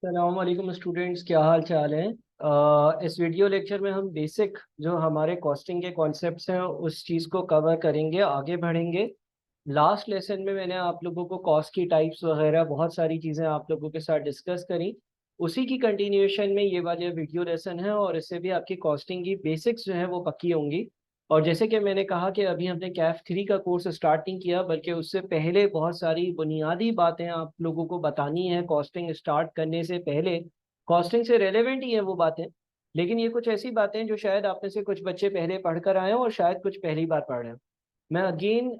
अस्सलाम स्टूडेंट्स, क्या हाल चाल है। इस वीडियो लेक्चर में हम बेसिक जो हमारे कॉस्टिंग के कॉन्सेप्ट्स हैं उस चीज़ को कवर करेंगे, आगे बढ़ेंगे। लास्ट लेसन में मैंने आप लोगों को कॉस्ट की टाइप्स वगैरह बहुत सारी चीज़ें आप लोगों के साथ डिस्कस करी। उसी की कंटिन्यूएशन में ये वाले वीडियो लेसन है और इससे भी आपकी कॉस्टिंग की बेसिक्स जो है वो पक्की होंगी। और जैसे कि मैंने कहा कि अभी हमने कैफ 3 का कोर्स स्टार्ट नहीं किया, बल्कि उससे पहले बहुत सारी बुनियादी बातें आप लोगों को बतानी है कॉस्टिंग स्टार्ट करने से पहले। कॉस्टिंग से रेलेवेंट ही है वो बातें, लेकिन ये कुछ ऐसी बातें हैं जो शायद आप में से कुछ बच्चे पहले पढ़ कर आए हैं और शायद कुछ पहली बार पढ़ रहे हैं। मैं अगेन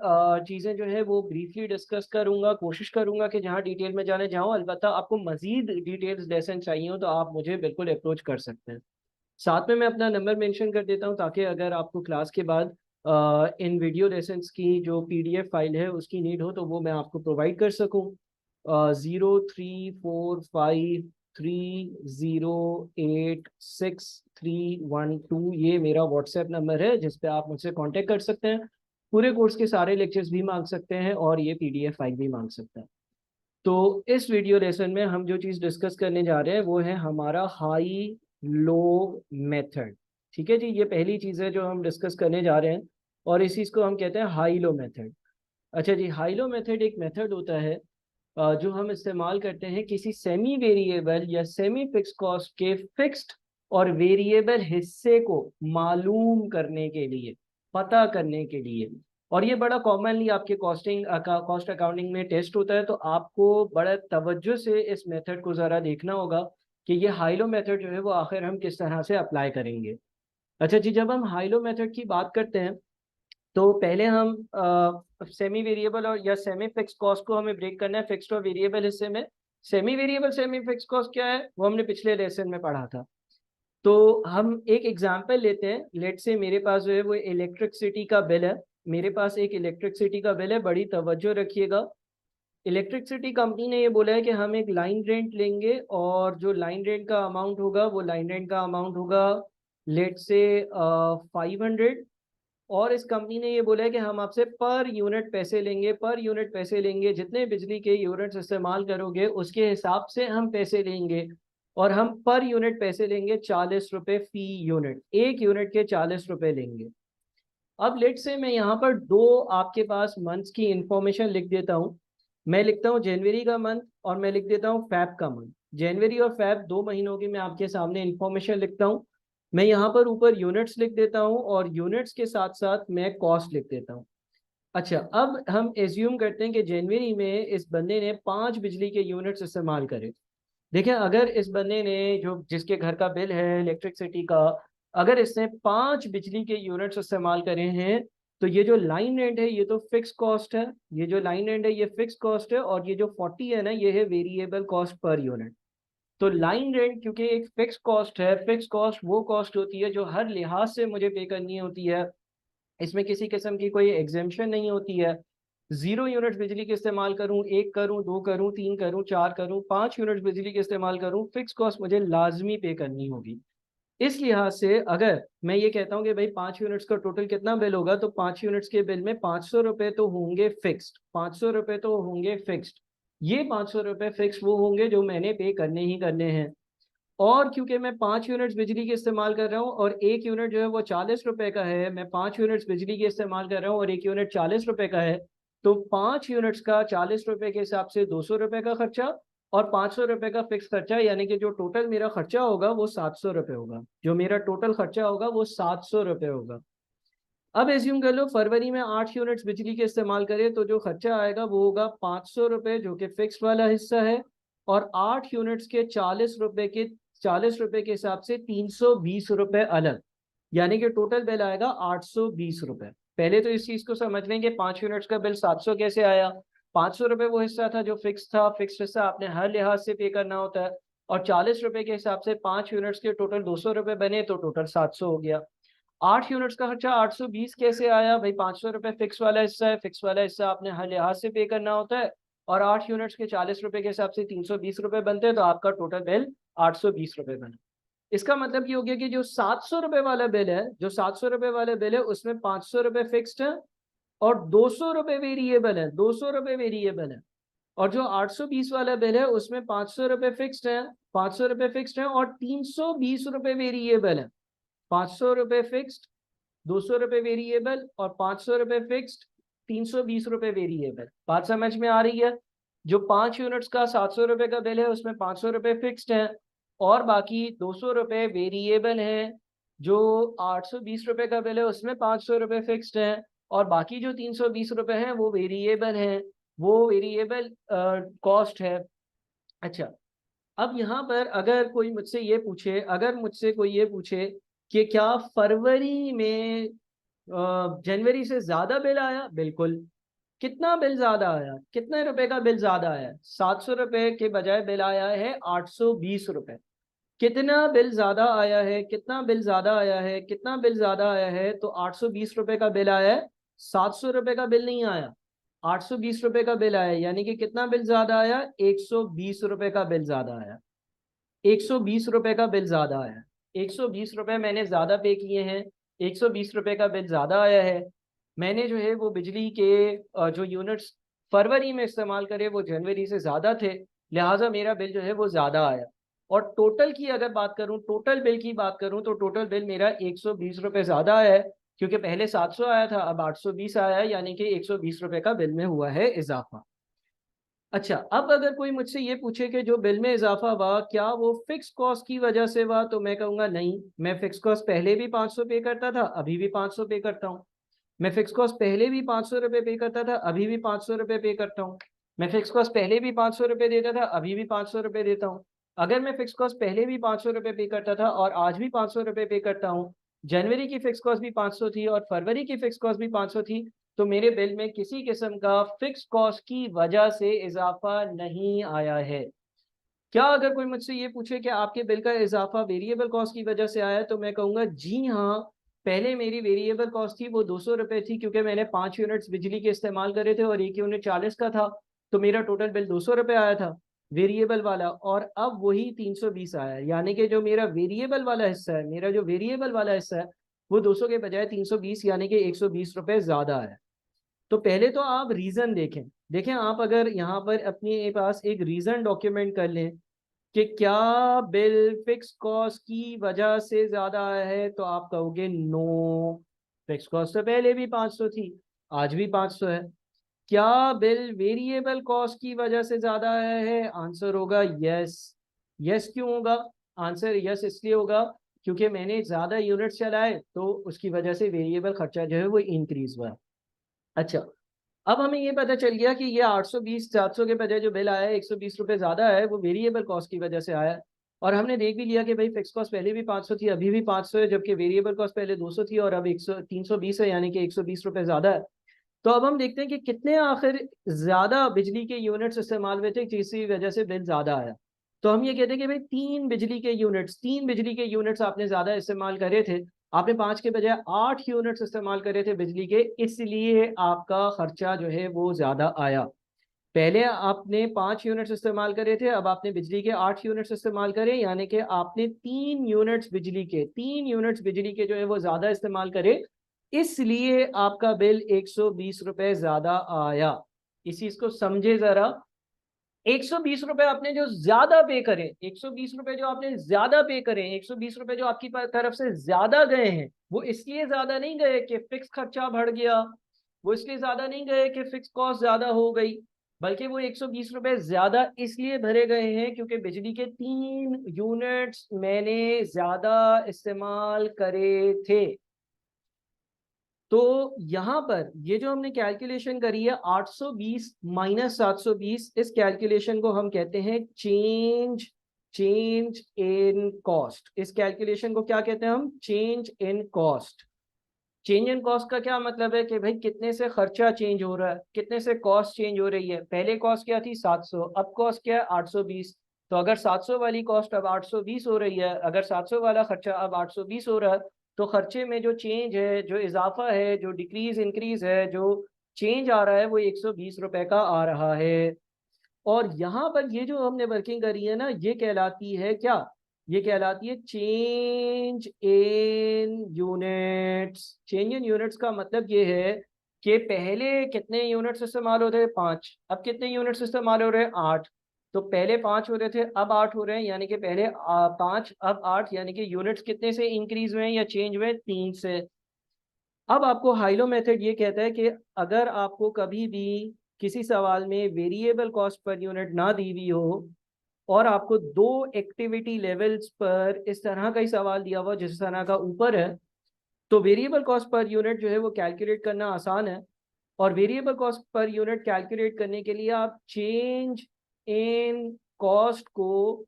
चीज़ें जो है वो ब्रीफली डिस्कस करूंगा, कोशिश करूंगा कि जहाँ डिटेल में जाने जाऊँ। अलबत्ता आपको मजीद डिटेल्स लेसन चाहिए हो तो आप मुझे बिल्कुल अप्रोच कर सकते हैं। साथ में मैं अपना नंबर मेंशन कर देता हूँ ताकि अगर आपको क्लास के बाद इन वीडियो लेसन्स की जो पीडीएफ फाइल है उसकी नीड हो तो वो मैं आपको प्रोवाइड कर सकूँ। 0345308631 ये मेरा व्हाट्सएप नंबर है जिस पे आप मुझसे कांटेक्ट कर सकते हैं। पूरे कोर्स के सारे लेक्चर्स भी मांग सकते हैं और ये पीडीएफ फाइल भी मांग सकते हैं। तो इस वीडियो लेसन में हम जो चीज़ डिस्कस करने जा रहे हैं वो है हमारा हाई लो मेथड। ठीक है जी, ये पहली चीज़ है जो हम डिस्कस करने जा रहे हैं और इस चीज़ को हम कहते हैं हाई लो मेथड। अच्छा जी, हाई लो मेथड एक मेथड होता है जो हम इस्तेमाल करते हैं किसी सेमी वेरिएबल या सेमी फिक्स कॉस्ट के फिक्स्ड और वेरिएबल हिस्से को मालूम करने के लिए, पता करने के लिए। और ये बड़ा कॉमनली आपके कॉस्ट अकाउंटिंग में टेस्ट होता है, तो आपको बड़ा तवज्जो से इस मेथड को ज़रा देखना होगा कि ये हाइलो मेथड जो है वो आखिर हम किस तरह से अप्लाई करेंगे। अच्छा जी, जब हम हाइलो मेथड की बात करते हैं तो पहले हम सेमी वेरिएबल और या सेमी फिक्स कॉस्ट को हमें ब्रेक करना है फिक्स्ड और वेरिएबल हिस्से में। Semi variable semi fix cost क्या है वो हमने पिछले लेसन में पढ़ा था। तो हम एक एग्जांपल लेते हैं। लेट से मेरे पास जो है वो इलेक्ट्रिसिटी का बिल है। मेरे पास एक इलेक्ट्रिसिटी का बिल है, बड़ी तवज्जो रखिएगा। इलेक्ट्रिसिटी कंपनी ने ये बोला है कि हम एक लाइन रेंट लेंगे और जो लाइन रेंट का अमाउंट होगा वो लाइन रेंट का अमाउंट होगा लेट से 500। और इस कंपनी ने ये बोला है कि हम आपसे पर यूनिट पैसे लेंगे, पर यूनिट पैसे लेंगे, जितने बिजली के यूनिट्स इस्तेमाल करोगे उसके हिसाब से हम पैसे लेंगे। और हम पर यूनिट पैसे लेंगे 40 रुपए फी यूनिट, एक यूनिट के 40 रुपए लेंगे। अब लेट से मैं यहाँ पर दो आपके पास मंथ्स की इंफॉर्मेशन लिख देता हूँ। मैं लिखता हूँ जनवरी का मंथ और मैं लिख देता हूँ फैब का मंथ। जनवरी और फैब 2 महीनों की मैं आपके सामने इंफॉर्मेशन लिखता हूँ। मैं यहाँ पर ऊपर यूनिट्स लिख देता हूँ और यूनिट्स के साथ साथ मैं कॉस्ट लिख देता हूँ। अच्छा, अब हम एज्यूम करते हैं कि जनवरी में इस बंदे ने 5 बिजली के यूनिट्स इस्तेमाल करे। देखिए, अगर इस बंदे ने जो जिसके घर का बिल है इलेक्ट्रिसिटी का, अगर इसने 5 बिजली के यूनिट्स इस्तेमाल करे हैं तो ये जो लाइन रेंट है ये तो फिक्स कॉस्ट है। ये जो लाइन रेंट है ये फिक्स कॉस्ट है और ये जो 40 है ना ये है वेरिएबल कॉस्ट पर यूनिट। तो लाइन रेंट क्योंकि एक फिक्स कॉस्ट है, फिक्स कॉस्ट वो कॉस्ट होती है जो हर लिहाज से मुझे पे करनी होती है। इसमें किसी किस्म की कोई एग्जेम्पशन नहीं होती है। 0 यूनिट बिजली के इस्तेमाल करूं, एक करूं, दो करूं, तीन करूं, चार करूं, 5 यूनिट बिजली के इस्तेमाल करूं, फिक्स कॉस्ट मुझे लाजमी पे करनी होगी। इस लिहाज से अगर मैं ये कहता हूँ कि भाई 5 यूनिट्स का टोटल कितना बिल होगा, तो 5 यूनिट्स के बिल में 500 रुपए तो होंगे फिक्स्ड, 500 रुपए तो होंगे फिक्स्ड। ये 500 रुपए फिक्स वो होंगे जो मैंने पे करने ही करने हैं। और क्योंकि मैं 5 यूनिट्स बिजली के इस्तेमाल कर रहा हूँ और एक यूनिट जो है वो 40 रुपए का है, मैं 5 यूनिट्स बिजली के इस्तेमाल कर रहा हूँ और एक यूनिट 40 रुपए का है, तो 5 यूनिट्स का 40 रुपए के हिसाब से 200 रुपए का खर्चा और 500 रुपए का फिक्स खर्चा, यानी कि जो टोटल मेरा खर्चा होगा वो 700 रुपए होगा। जो मेरा टोटल खर्चा होगा वो 700 रुपए होगा। अब एज्यूम कर लो फरवरी में 8 यूनिट्स बिजली के इस्तेमाल करें तो जो खर्चा आएगा वो होगा 500 रुपये जो कि फिक्स वाला हिस्सा है। और 8 यूनिट्स के 40 रुपए के हिसाब से 320 रुपये अलग, यानी कि टोटल बिल आएगा 820 रुपये। पहले तो इस चीज को समझ लें कि 5 यूनिट्स का बिल 700 कैसे आया। 500 रुपये वो हिस्सा था जो फिक्स था, फिक्स हिस्सा आपने हर लिहाज से पे करना होता है। और 40 रुपए के हिसाब से 5 यूनिट्स के टोटल 200 रुपये बने तो टोटल 700 हो गया। 8 यूनिट्स का खर्चा 820 कैसे आया भाई, 500 रुपये फिक्स वाला हिस्सा है, फिक्स वाला हिस्सा आपने हर लिहाज से पे करना होता है। और 8 यूनिट्स के 40 रुपए के हिसाब से 320 रुपये बनते हैं, तो आपका टोटल बिल 820 रुपये बना। इसका मतलब ये हो गया कि जो 700 रुपये वाला बिल है, जो 700 रुपये वाला बिल है उसमें 500 रुपये फिक्स्ड है और 200 रुपये वेरिएबल है, 200 रुपये वेरिएबल है। और जो 820 वाला बिल है उसमें 500 रुपये फिक्स्ड है, 500 रुपये फिक्स्ड है और 320 रुपये वेरिएबल है। 500 रुपये फिक्स्ड, 200 रुपये वेरिएबल और 500 रुपये फिक्स्ड, 320 रुपये वेरिएबल। बात समझ में आ रही है? जो 5 यूनिट्स का 700 रुपये का बिल है उसमें 500 रुपये फिक्स्ड है और बाकी 200 रुपये वेरिएबल है। जो 820 रुपये का बिल है उसमें 500 रुपये फिक्स्ड है और बाकी जो 320 रुपये हैं वो वेरिएबल हैं, वो वेरिएबल कॉस्ट है। अच्छा, अब यहाँ पर अगर कोई मुझसे ये पूछे, कि क्या फरवरी में जनवरी से ज्यादा बिल आया? बिल्कुल। कितना बिल ज्यादा आया? कितने रुपए का बिल ज्यादा आया? 700 रुपए के बजाय बिल आया है 820 रुपए। कितना बिल ज्यादा आया है? कितना बिल ज्यादा आया है? कितना बिल ज्यादा आया है? तो 820 रुपए का बिल आया है, 700 रुपए का बिल नहीं आया, 820 रुपए का बिल आया। यानी कि कितना बिल ज्यादा आया? 120 रुपए का बिल ज्यादा आया। 120 रुपए का बिल ज्यादा आया। 120 रुपए मैंने ज्यादा पे किए हैं, 120 रुपए का बिल ज्यादा आया है। मैंने जो है वो बिजली के जो यूनिट्स फरवरी में इस्तेमाल करे वो जनवरी से ज्यादा थे, लिहाजा मेरा बिल जो है वो ज्यादा आया। और टोटल की अगर बात करूं, टोटल बिल की बात करूं, तो टोटल बिल मेरा 120 रुपए ज्यादा आया है, क्योंकि पहले 700 आया था, अब 820 आया है, यानी कि 120 रुपए का बिल में हुआ है इजाफा। अच्छा, अब अगर कोई मुझसे ये पूछे कि जो बिल में इजाफा हुआ क्या वो फिक्स कॉस्ट की वजह से हुआ, तो मैं कहूंगा नहीं। मैं फिक्स कॉस्ट पहले भी 500 पे करता था, अभी भी 500 पे करता हूँ। मैं फिक्स कॉस्ट पहले भी 500 रुपये पे करता था, अभी भी 500 रुपये पे करता हूँ। मैं फिक्स कॉस्ट पहले भी 500 रुपये देता था, अभी भी 500 रुपये देता हूँ। अगर मैं फिक्स कॉस्ट पहले भी 500 रुपये पे करता था और आज भी 500 रुपये पे करता हूँ, जनवरी की फिक्स कॉस्ट भी 500 थी और फरवरी की फिक्स कॉस्ट भी 500 थी, तो मेरे बिल में किसी किस्म का फिक्स कॉस्ट की वजह से इजाफा नहीं आया है। क्या अगर कोई मुझसे ये पूछे कि आपके बिल का इजाफा वेरिएबल कॉस्ट की वजह से आया है, तो मैं कहूँगा जी हाँ। पहले मेरी वेरिएबल कॉस्ट थी वो 200 रुपये थी, क्योंकि मैंने 5 यूनिट्स बिजली के इस्तेमाल करे थे और एक यूनिट 40 का था, तो मेरा टोटल बिल 200 रुपये आया था वेरिएबल वाला। और अब वही 320 आया, यानी कि जो मेरा वेरिएबल वाला हिस्सा है, मेरा जो वेरिएबल वाला हिस्सा है वो 200 के बजाय 320, यानी कि 120 रुपये ज्यादा है। तो पहले तो आप रीजन देखें। देखें आप अगर यहाँ पर अपने पास एक रीजन डॉक्यूमेंट कर लें कि क्या बिल फिक्स कॉस्ट की वजह से ज्यादा आया है, तो आप कहोगे नो, फिक्स कॉस्ट तो पहले भी 500 थी, आज भी 500 है। क्या बिल वेरिएबल कॉस्ट की वजह से ज्यादा आया है? आंसर होगा यस। यस क्यों होगा? आंसर यस इसलिए होगा क्योंकि मैंने ज्यादा यूनिट्स चलाए, तो उसकी वजह से वेरिएबल खर्चा जो है वो इंक्रीज हुआ है। अच्छा, अब हमें ये पता चल गया कि ये 820 700 के बजाय जो बिल आया है 120 रुपये ज्यादा है, वो वेरिएबल कॉस्ट की वजह से आया है। और हमने देख भी लिया कि भाई फिक्स कॉस्ट पहले भी 500 थी, अभी भी 500 है, जबकि वेरिएबल कॉस्ट पहले 200 थी और अब 320 है, यानी कि 120 रुपये ज्यादा है। तो अब हम देखते हैं कि कितने आखिर ज्यादा बिजली के यूनिट्स इस्तेमाल हुए थे जिसकी वजह से बिल ज्यादा आया। तो हम ये कहते हैं कि भाई 3 बिजली के यूनिट्स आपने ज्यादा इस्तेमाल करे थे। आपने 5 के बजाय 8 यूनिट्स इस्तेमाल करे थे बिजली के, इसलिए आपका खर्चा जो है वो ज्यादा आया। पहले आपने 5 यूनिट्स इस्तेमाल करे थे, अब आपने बिजली के 8 यूनिट्स इस्तेमाल करे, यानी कि आपने 3 यूनिट्स बिजली के जो है वो ज्यादा इस्तेमाल करे, इसलिए आपका बिल 120 रुपये ज्यादा आया। इस चीज को समझे जरा। 120 रुपए आपने जो ज्यादा पे करें, 120 रुपए जो आपने ज्यादा पे करें, 120 रुपए जो आपकी तरफ से ज्यादा गए हैं, वो इसलिए ज्यादा नहीं गए कि फिक्स खर्चा बढ़ गया, वो इसलिए ज्यादा नहीं गए कि फिक्स कॉस्ट ज्यादा हो गई, बल्कि वो 120 रुपए ज्यादा इसलिए भरे गए हैं क्योंकि बिजली के 3 यूनिट्स मैंने ज्यादा इस्तेमाल करे थे। तो यहाँ पर ये जो हमने कैलकुलेशन करी है 820 माइनस 720, इस कैलकुलेशन को हम कहते हैं चेंज चेंज इन कॉस्ट। इस कैलकुलेशन को क्या कहते हैं हम? Change in cost. Change in cost का क्या मतलब है कि भाई कितने से खर्चा चेंज हो रहा है, कितने से कॉस्ट चेंज हो रही है। पहले कॉस्ट क्या थी? 700, अब कॉस्ट क्या है? 820। तो अगर 700 वाली कॉस्ट अब 820 हो रही है, अगर 700 वाला खर्चा अब 820 हो रहा है, तो खर्चे में जो चेंज है, जो इजाफा है, जो डिक्रीज इंक्रीज है, जो चेंज आ रहा है, वो 120 रुपए का आ रहा है। और यहाँ पर ये जो हमने वर्किंग करी है ना, ये कहलाती है क्या? ये कहलाती है change in units. Change in units का मतलब ये है कि पहले कितने यूनिट्स इस्तेमाल हो रहे हैं 5, अब कितने यूनिट्स इस्तेमाल हो रहे हैं 8। तो पहले 5 हो रहे थे अब 8 हो रहे हैं, यानी कि पहले 5 अब 8, यानी कि यूनिट्स कितने से इंक्रीज हुए हैं या चेंज हुए, 3 से। अब आपको हाइलो मेथड ये कहता है कि अगर आपको कभी भी किसी सवाल में वेरिएबल कॉस्ट पर यूनिट ना दी हुई हो और आपको 2 एक्टिविटी लेवल्स पर इस तरह का ही सवाल दिया हुआ जिस तरह का ऊपर है, तो वेरिएबल कॉस्ट पर यूनिट जो है वो कैलकुलेट करना आसान है। और variable cost per unit calculate करने के लिए आप चेंज इन कॉस्ट को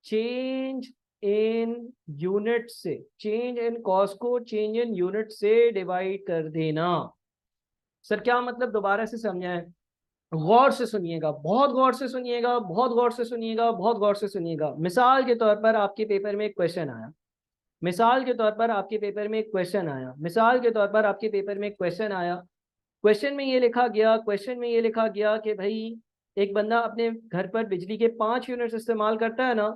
चेंज इन यूनिट से, चेंज इन कॉस्ट को चेंज इन यूनिट से डिवाइड कर देना। सर क्या मतलब, दोबारा से समझाएं। गौर से सुनिएगा, बहुत गौर से सुनिएगा, बहुत गौर से सुनिएगा, बहुत गौर से सुनिएगा। मिसाल के तौर पर आपके पेपर में एक क्वेश्चन आया, मिसाल के तौर पर आपके पेपर में एक क्वेश्चन आया, मिसाल के तौर पर आपके पेपर में एक क्वेश्चन आया। क्वेश्चन में ये लिखा गया, क्वेश्चन में ये लिखा गया कि भाई एक बंदा अपने घर पर बिजली के 5 यूनिट्स इस्तेमाल करता है ना,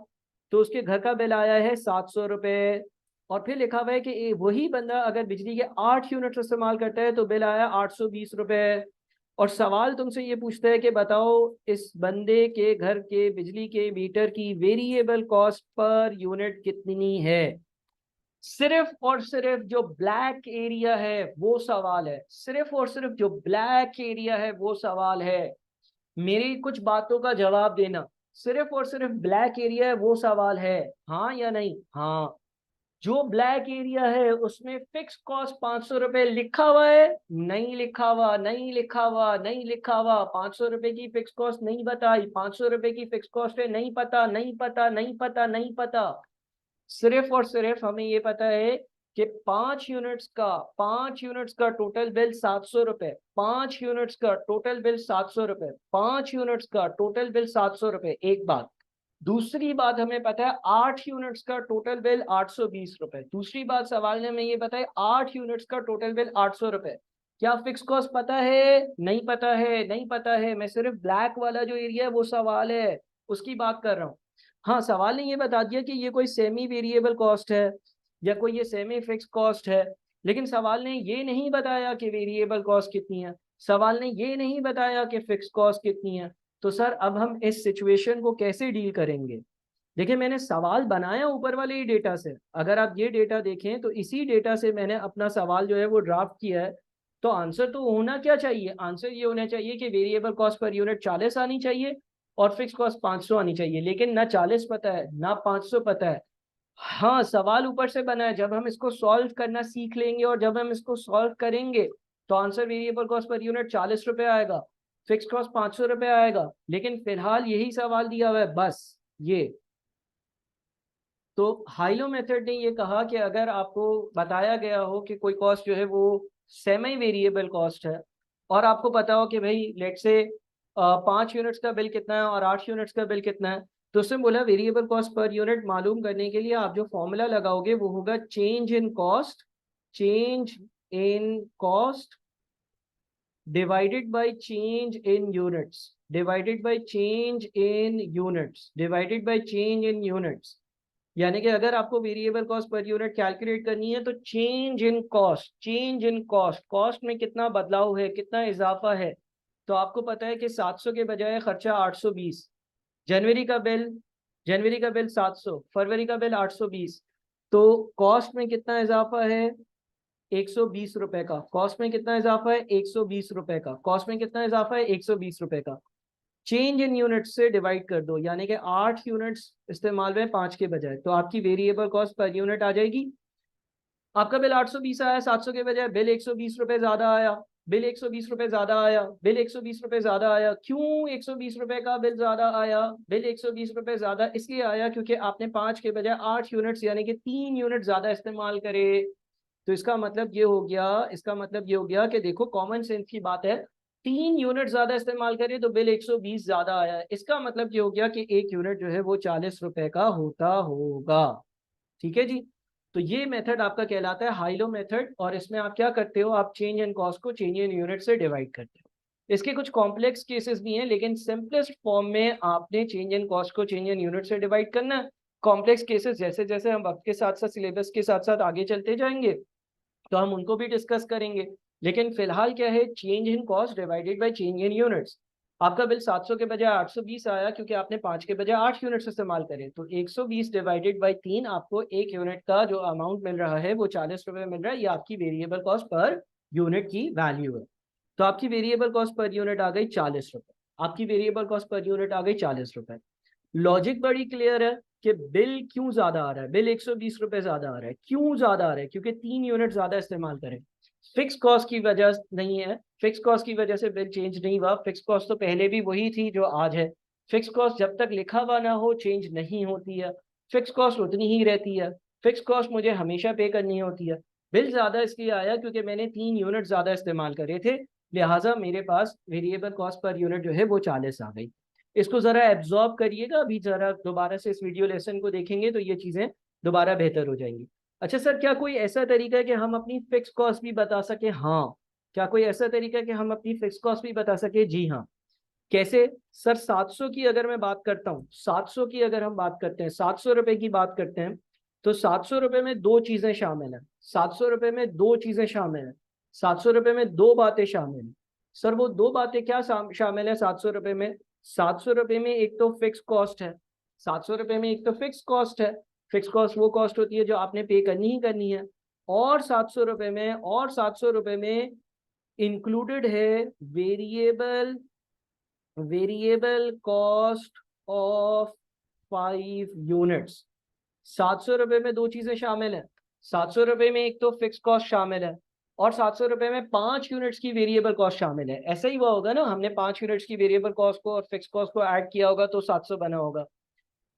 तो उसके घर का बिल आया है 700 रुपये। और फिर लिखा हुआ है कि वही बंदा अगर बिजली के 8 यूनिट्स इस्तेमाल करता है तो बिल आया 820 रुपये। और सवाल तुमसे ये पूछता है कि बताओ इस बंदे के घर के बिजली के मीटर की वेरिएबल कॉस्ट पर यूनिट कितनी है। सिर्फ और सिर्फ जो ब्लैक एरिया है वो सवाल है, सिर्फ और सिर्फ जो ब्लैक एरिया है वो सवाल है। मेरी कुछ बातों का जवाब देना, सिर्फ और सिर्फ ब्लैक एरिया है वो सवाल है, हाँ या नहीं। हाँ, जो ब्लैक एरिया है उसमें फिक्स कॉस्ट 500 रुपये लिखा हुआ है, नहीं लिखा हुआ, नहीं लिखा हुआ, नहीं लिखा हुआ। 500 रुपये की फिक्स कॉस्ट नहीं बताई, 500 रुपये की फिक्स कॉस्ट है, नहीं पता, नहीं पता, नहीं पता, नहीं पता। सिर्फ और सिर्फ हमें ये पता है कि 5 यूनिट्स का टोटल बिल 700 रुपये, 5 यूनिट्स का टोटल बिल 700 रुपये, 5 यूनिट्स का टोटल बिल 700 रुपये। एक बात। दूसरी बात हमें पता है 8 यूनिट्स का टोटल बिल 820 रुपये। दूसरी बात सवाल ने हमें ये पता है 8 यूनिट्स का टोटल बिल 800 रुपये। क्या फिक्स कॉस्ट पता है, नहीं पता है, नहीं पता है। मैं सिर्फ ब्लैक वाला जो एरिया है वो सवाल है उसकी बात कर रहा हूँ। हाँ, सवाल ने ये बता दिया कि ये कोई सेमी वेरिएबल कॉस्ट है या कोई ये सेमी फिक्स कॉस्ट है, लेकिन सवाल ने ये नहीं बताया कि वेरिएबल कॉस्ट कितनी है, सवाल ने ये नहीं बताया कि फिक्स कॉस्ट कितनी है। तो सर अब हम इस सिचुएशन को कैसे डील करेंगे। देखिए मैंने सवाल बनाया ऊपर वाले ही डेटा से, अगर आप ये डेटा देखें तो इसी डेटा से मैंने अपना सवाल जो है वो ड्राफ्ट किया है। तो आंसर तो होना क्या चाहिए, आंसर ये होना चाहिए कि वेरिएबल कॉस्ट पर यूनिट 40 आनी चाहिए और फिक्स कॉस्ट 500 आनी चाहिए, लेकिन ना 40 पता है ना 500 पता है। हाँ, सवाल ऊपर से बना है, जब हम इसको सॉल्व करना सीख लेंगे और जब हम इसको सॉल्व करेंगे तो answer variable cost per unit 40 रुपये आएगा, फिक्स कॉस्ट 500 रुपये आएगा। लेकिन फिलहाल यही सवाल दिया हुआ है बस ये। तो हाइलो मेथड ने ये कहा कि अगर आपको बताया गया हो कि कोई कॉस्ट जो है वो सेमी वेरिएबल कॉस्ट है और आपको पता हो कि भाई लेट से 5 यूनिट्स का बिल कितना है और 8 यूनिट्स का बिल कितना है, तो उसने बोला वेरिएबल कॉस्ट पर यूनिट मालूम करने के लिए आप जो फॉर्मूला लगाओगे वो होगा change in cost, change in cost divided by change in units, divided by change in units, divided by change in units. यानी कि अगर आपको variable cost per unit calculate करनी है तो change in cost, change in cost, cost में कितना बदलाव है, कितना इजाफा है। तो आपको पता है कि 700 के बजाय खर्चा 820। जनवरी का बिल, जनवरी का बिल 700, फरवरी का बिल 820। तो कॉस्ट में कितना इजाफा है, 120 रुपए का। कॉस्ट में कितना इजाफा है, 120 रुपए का। कॉस्ट में कितना इजाफा है, 120 रुपए का। चेंज इन यूनिट्स से डिवाइड कर दो, यानी कि 8 यूनिट्स इस्तेमाल में 5 के बजाय, तो आपकी वेरिएबल कॉस्ट पर यूनिट आ जाएगी। आपका बिल 820 आया, 700 के बजाय बिल 120 रुपये ज्यादा आया, बिल 120 रुपये ज्यादा आया, बिल 120 रुपये ज्यादा आया। क्यों 120 रुपये का बिल ज्यादा आया, बिल 120 रुपये ज्यादा इसलिए आया क्योंकि आपने 5 के बजाय 8 यूनिट्स यानी कि 3 यूनिट ज्यादा इस्तेमाल करे। तो इसका मतलब ये हो गया, इसका मतलब ये हो गया कि देखो कॉमन सेंस की बात है, 3 यूनिट ज्यादा इस्तेमाल करें तो बिल 120 ज्यादा आया है। इसका मतलब ये हो गया कि एक यूनिट जो है वो 40 रुपए का होता होगा। ठीक है जी। तो ये मेथड आपका कहलाता है हाइलो मेथड, और इसमें आप क्या करते हो, आप चेंज इन कॉस्ट को चेंज इन यूनिट से डिवाइड करते हो। इसके कुछ कॉम्प्लेक्स केसेस भी हैं, लेकिन सिंपलेस्ट फॉर्म में आपने चेंज इन कॉस्ट को चेंज इन यूनिट से डिवाइड करना है। कॉम्प्लेक्स केसेस जैसे जैसे हम वक्त के साथ साथ सिलेबस के साथ साथ आगे चलते जाएंगे तो हम उनको भी डिस्कस करेंगे। लेकिन फिलहाल क्या है, change in cost divided by change in units. आपका बिल 700 के बजाय 820 आया क्योंकि आपने 5 के बजाय 8 यूनिट्स इस्तेमाल करे। तो 120 डिवाइडेड बाय 3, आपको एक यूनिट का जो अमाउंट मिल रहा है वो 40 रुपए मिल रहा है। ये आपकी वेरिएबल कॉस्ट पर यूनिट की वैल्यू है। तो आपकी वेरिएबल कॉस्ट पर यूनिट आ गई 40 रुपए। आपकी वेरिएबल कॉस्ट पर यूनिट आ गई 40 रुपए। लॉजिक बड़ी क्लियर है कि बिल क्यों ज्यादा आ रहा है। बिल 120 रुपए ज्यादा आ रहा है। क्यों ज्यादा आ रहा है? क्योंकि 3 यूनिट ज्यादा इस्तेमाल करें। फिक्स कॉस्ट की वजह नहीं है, फिक्स कॉस्ट की वजह से बिल चेंज नहीं हुआ। फिक्स कॉस्ट तो पहले भी वही थी जो आज है। फिक्स कॉस्ट जब तक लिखा हुआ ना हो चेंज नहीं होती है। फिक्स कॉस्ट उतनी ही रहती है। फिक्स कॉस्ट मुझे हमेशा पे करनी होती है। बिल ज्यादा इसलिए आया क्योंकि मैंने 3 यूनिट ज्यादा इस्तेमाल करे थे, लिहाजा मेरे पास वेरिएबल कॉस्ट पर यूनिट जो है वो 40 आ गई। इसको जरा एब्जॉर्ब करिएगा, अभी जरा दोबारा से इस वीडियो लेसन को देखेंगे तो ये चीजें दोबारा बेहतर हो जाएंगी। अच्छा सर, क्या कोई ऐसा तरीका है कि हम अपनी फिक्स कॉस्ट भी बता सके? हाँ। क्या कोई ऐसा तरीका है कि हम अपनी फिक्स कॉस्ट भी बता सके? जी हाँ। कैसे सर? 700 की अगर मैं बात करता हूँ, 700 की अगर हम बात करते हैं, 700 रुपए की बात करते हैं, तो 700 रुपए में दो चीजें शामिल हैं। 700 रुपए में दो चीजें शामिल हैं। 700 रुपए में दो बातें शामिल हैं। सर वो दो बातें क्या शामिल है 700 रुपए में? 700 रुपए में एक तो फिक्स कॉस्ट है। 700 रुपए में एक तो फिक्स कॉस्ट है। फिक्स कॉस्ट वो कॉस्ट होती है जो आपने पे करनी ही करनी है। और 700 रुपए में, और 700 रुपए में इंक्लूडेड है variable variable cost of 5 units. 700 रुपए में दो चीजें शामिल हैं। 700 रुपए में एक तो फिक्स कॉस्ट शामिल है, और 700 रुपए में 5 यूनिट्स की वेरिएबल कॉस्ट शामिल है। ऐसा ही हुआ होगा ना, हमने 5 यूनिट्स की वेरिएबल कॉस्ट को और फिक्स कॉस्ट को ऐड किया होगा तो 700 बना होगा।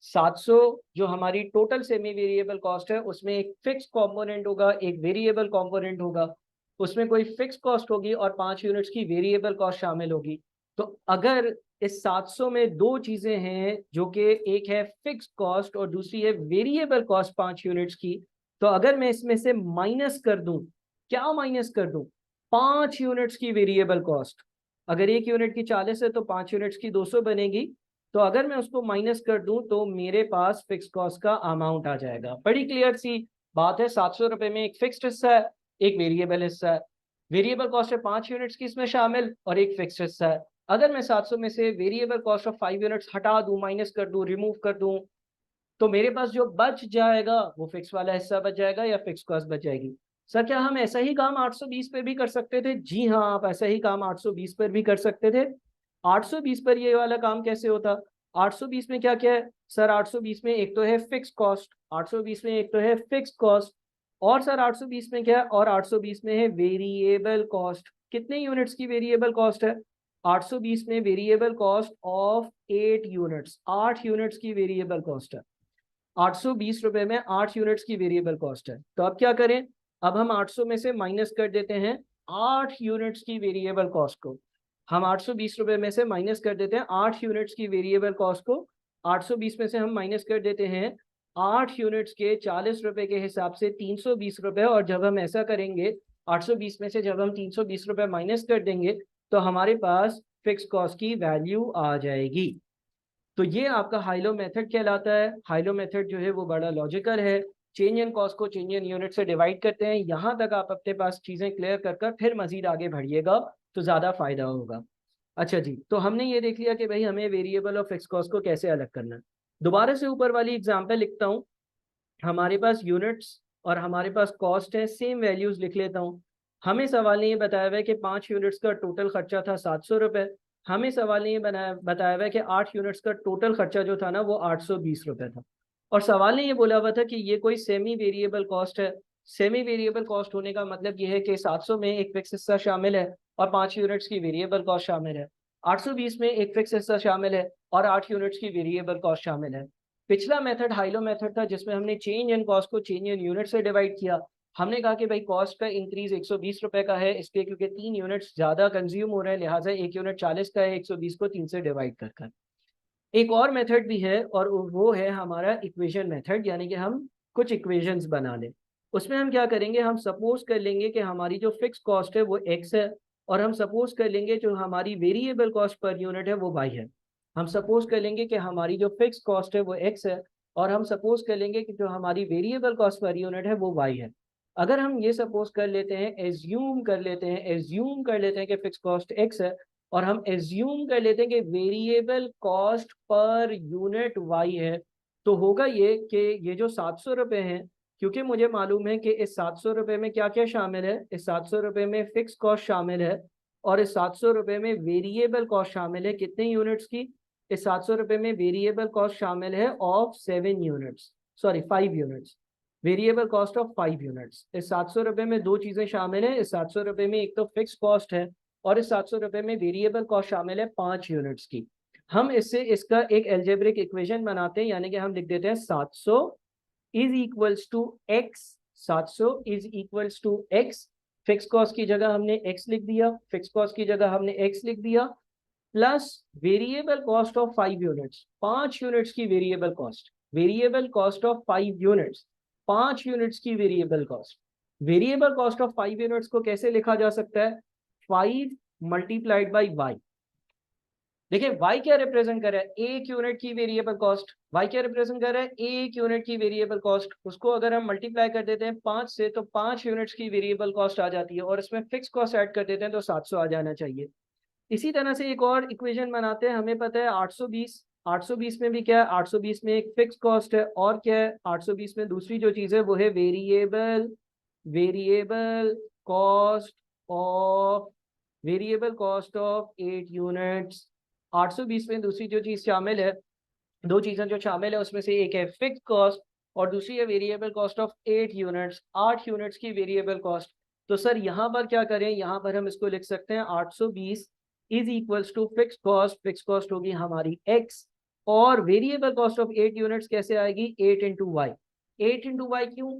700 जो हमारी टोटल सेमी वेरिएबल कॉस्ट है, उसमें एक फिक्स कंपोनेंट होगा, एक वेरिएबल कंपोनेंट होगा। उसमें कोई फिक्स कॉस्ट होगी और 5 यूनिट्स की वेरिएबल कॉस्ट शामिल होगी। तो अगर इस 700 में दो चीजें हैं जो कि एक है फिक्स कॉस्ट और दूसरी है वेरिएबल कॉस्ट 5 यूनिट्स की, तो अगर मैं इसमें से माइनस कर दूं, क्या माइनस कर दूं? 5 यूनिट्स की वेरिएबल कॉस्ट। अगर एक यूनिट की 40 है तो 5 यूनिट्स की 200 बनेगी। तो अगर मैं उसको माइनस कर दूं तो मेरे पास फिक्स कॉस्ट का अमाउंट आ जाएगा। बड़ी क्लियर सी बात है। 700 रुपए में एक फिक्स्ड हिस्सा है, एक वेरिएबल हिस्सा है। वेरिएबल कॉस्ट है 5 यूनिट्स की इसमें शामिल, और एक फिक्स्ड हिस्सा है। अगर मैं 700 में से वेरिएबल कॉस्ट ऑफ 5 यूनिट्स हटा दूं, माइनस कर दूं, रिमूव कर दूं, तो मेरे पास जो बच जाएगा वो फिक्स वाला हिस्सा बच जाएगा या फिक्स कॉस्ट बच जाएगी। सर क्या हम ऐसा ही काम 820 पर भी कर सकते थे? जी हाँ, आप ऐसा ही काम 820 पर भी कर सकते थे। 820 पर ये वाला काम कैसे होता? 820 में क्या क्या है सर? 820 में एक तो है फिक्स कॉस्ट, 820 में एक तो है फिक्स कॉस्ट, और सर 820 में क्या है? और 820 में है वेरिएबल कॉस्ट। कितने यूनिट्स की वेरिएबल कॉस्ट है 820 में? Variable cost of 8 units, 8 units की वेरिएबल कॉस्ट है। 820 रुपए में 8 यूनिट्स की वेरिएबल कॉस्ट है। तो अब क्या करें? अब हम 800 में से माइनस कर देते हैं 8 यूनिट्स की वेरिएबल कॉस्ट को। हम 820 रुपए में से माइनस कर देते हैं 8 यूनिट्स की वेरिएबल कॉस्ट को। 820 में से हम माइनस कर देते हैं 8 यूनिट्स के 40 रुपए के हिसाब से 320 रुपए। और जब हम ऐसा करेंगे, 820 में से जब हम 320 रुपए माइनस कर देंगे तो हमारे पास फिक्स कॉस्ट की वैल्यू आ जाएगी। तो ये आपका हाइलो मेथड कहलाता है। हाइलो मेथड जो है वो बड़ा लॉजिकल है। चेंज इन कॉस्ट को चेंज इन यूनिट से डिवाइड करते हैं। यहाँ तक आप अपने पास चीज़ें क्लियर कर फिर मजीद आगे बढ़िएगा तो ज़्यादा फायदा होगा। अच्छा जी, तो हमने ये देख लिया कि भाई हमें वेरिएबल और फिक्स कॉस्ट को कैसे अलग करना है। दोबारा से ऊपर वाली एग्जाम्पल लिखता हूँ। हमारे पास यूनिट्स और हमारे पास कॉस्ट है, सेम वैल्यूज लिख लेता हूँ। हमें सवाल ने ये बताया हुआ है कि 5 यूनिट्स का टोटल खर्चा था 700 रुपये। हमें सवाल ने ये बताया हुआ है कि 8 यूनिट्स का टोटल खर्चा जो था ना वो 820 रुपये था। और सवाल ने ये बोला हुआ था कि ये कोई सेमी वेरिएबल कॉस्ट है। सेमी वेरिएबल कॉस्ट होने का मतलब ये है कि 700 में एक फिक्स हिस्सा शामिल है और 5 यूनिट्स की वेरिएबल कॉस्ट शामिल है। 820 में एक फिक्स हिस्सा शामिल है और 8 यूनिट्स की वेरिएबल कॉस्ट शामिल है। पिछला मेथड हाइलो मेथड था जिसमें हमने चेंज इन कॉस्ट को चेंज इन यूनिट से डिवाइड किया। हमने कहा कि भाई कॉस्ट का इंक्रीज 120 रुपए का है, इसलिए क्योंकि 3 यूनिट्स ज्यादा कंज्यूम हो रहे हैं, लिहाजा एक यूनिट 40 का है, 120 को 3 से डिवाइड कर। एक और मेथड भी है और वो है हमारा इक्वेशन मेथड, यानी कि हम कुछ इक्वेशंस बना लें। उसमें हम क्या करेंगे, हम सपोज कर लेंगे कि हमारी जो फिक्स कॉस्ट है वो एक्स है, और हम सपोज कर लेंगे जो हमारी वेरिएबल कॉस्ट पर यूनिट है वो वाई है। हम सपोज कर लेंगे कि हमारी जो फिक्स कॉस्ट है वो एक्स है, और हम सपोज कर लेंगे कि जो हमारी वेरिएबल कॉस्ट पर यूनिट है वो वाई है। अगर हम ये सपोज कर लेते हैं, एज्यूम कर लेते हैं कि फिक्स कॉस्ट एक्स है, और हम एज्यूम कर लेते हैं कि variable cost per unit y है, तो होगा ये कि ये जो 700 रुपये हैं, क्योंकि मुझे मालूम है कि इस 700 रुपये में क्या क्या शामिल है, इस 700 रुपये में फिक्स कॉस्ट शामिल है, और इस 700 रुपये में वेरिएबल कॉस्ट शामिल है कितने यूनिट्स की, इस 700 रुपये में वेरिएबल कॉस्ट शामिल है of 7 units, sorry 5 units, variable cost of 5 units. इस 700 रुपये में दो चीज़ें शामिल हैं, इस 700 रुपये में एक तो फिक्स कॉस्ट है, और इस 700 रुपये में वेरिएबल कॉस्ट शामिल है 5 यूनिट्स की। हम इससे इसका एक एल्जेब्रिक इक्वेशन बनाते हैं, यानी कि हम लिख देते हैं 700 is equals to x, 700 is equals to x, fix cost की जगह हमने एक्स लिख दिया, फिक्स कॉस्ट की जगह हमने एक्स लिख दिया, plus variable cost of 5 units, 5 units की variable cost, variable cost of 5 units, 5 units की वेरिएबल कॉस्ट ऑफ 5 यूनिट्स को कैसे लिखा जा सकता है, 5 मल्टीप्लाइड बाई वाई। देखिए वाई क्या रिप्रेजेंट कर रहा है, एक यूनिट की वेरिएबल कॉस्ट, वाई क्या रिप्रेजेंट कर रहा है, एक यूनिट की वेरिएबल कॉस्ट, उसको अगर हम मल्टीप्लाई कर देते हैं 5 से तो 5 यूनिट्स की वेरिएबल कॉस्ट आ जाती है, और इसमें फिक्स कॉस्ट ऐड कर देते हैं तो 700 आ जाना चाहिए। इसी तरह से एक और इक्वेशन बनाते हैं, हमें पता है 820, 820 में भी क्या है, 820 में एक फिक्स कॉस्ट है, और क्या है 820 में दूसरी जो चीज़ है वो है variable cost of variable cost of 8 units. 820 में दूसरी जो चीज़ शामिल है, दो चीज़ें जो शामिल है उसमें से एक है फिक्स कॉस्ट और दूसरी है variable cost of 8 units, 8 units की वेरिएबल कॉस्ट। तो सर यहाँ पर क्या करें, यहाँ पर हम इसको लिख सकते हैं 820 is equals to fix cost होगी हमारी x, और वेरिएबल कॉस्ट ऑफ 8 यूनिट्स कैसे आएगी, 8 इंटू वाई। 8 इंटू वाई क्यों,